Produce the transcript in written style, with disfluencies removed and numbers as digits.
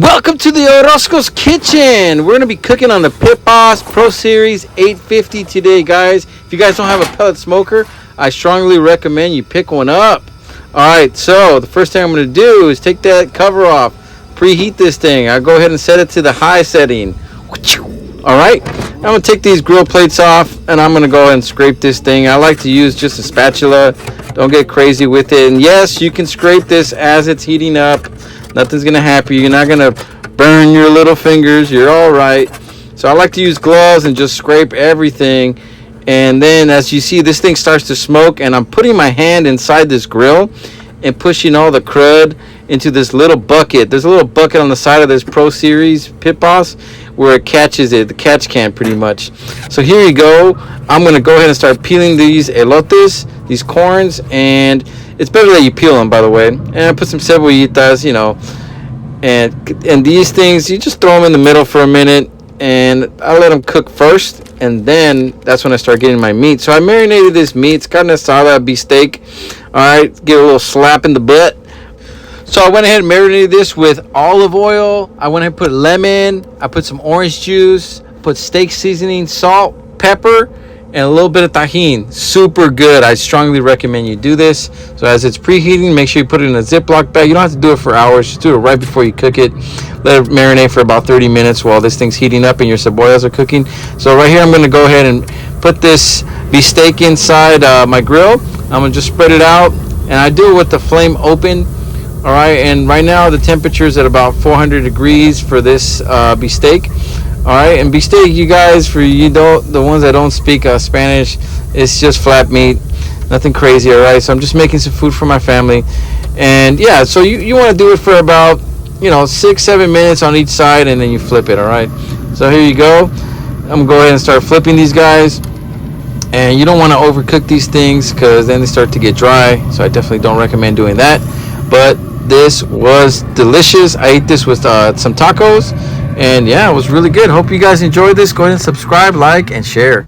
Welcome to the Orozco's Kitchen. We're going to be cooking on the Pit Boss Pro Series 850 today, guys. If you guys don't have a pellet smoker, I strongly recommend you pick one up. Alright, so the first thing I'm going to do is take that cover off, preheat this thing. I'll go ahead and set it to the high setting. Alright, I'm going to take these grill plates off and I'm going to go ahead and scrape this thing. I like to use just a spatula. Don't get crazy with it. And yes, you can scrape this as it's heating up. Nothing's gonna happen. You're not gonna burn your little fingers. You're all right. So I like to use gloves and just scrape everything. And then as you see, this thing starts to smoke and I'm putting my hand inside this grill and pushing all the crud into this little bucket. There's a little bucket on the side of this Pro Series Pit Boss where it catches it, the catch can pretty much. So here you go. I'm gonna go ahead and start peeling these elotes, these corns, and it's better that you peel them, by the way. And I put some cebollitas, you know, and these things, you just throw them in the middle for a minute, and I let them cook first, and then that's when I start getting my meat. So I marinated this meat. It's Carne Asada beef steak. All right, give it a little slap in the butt. So I went ahead and marinated this with olive oil. I went ahead and put lemon. I put some orange juice, put steak seasoning, salt, pepper, and a little bit of tahini. Super good. I strongly recommend you do this. So as it's preheating, make sure you put it in a Ziploc bag. You don't have to do it for hours. Just do it right before you cook it. Let it marinate for about 30 minutes while this thing's heating up and your cebollas are cooking. So right here, I'm going to go ahead and put this beef steak inside my grill. I'm going to just spread it out. And I do it with the flame open. All right. And right now, the temperature is at about 400 degrees for this beef steak. All right, and beef steak, you guys, for the ones that don't speak Spanish, it's just flat meat, nothing crazy. All right, so I'm just making some food for my family, and yeah, so you want to do it for about 6-7 minutes on each side, and then you flip it. All right, so here you go. I'm gonna go ahead and start flipping these guys, and you don't want to overcook these things because then they start to get dry. So I definitely don't recommend doing that. But this was delicious. I ate this with some tacos. And yeah, it was really good. Hope you guys enjoyed this. Go ahead and subscribe, like, and share.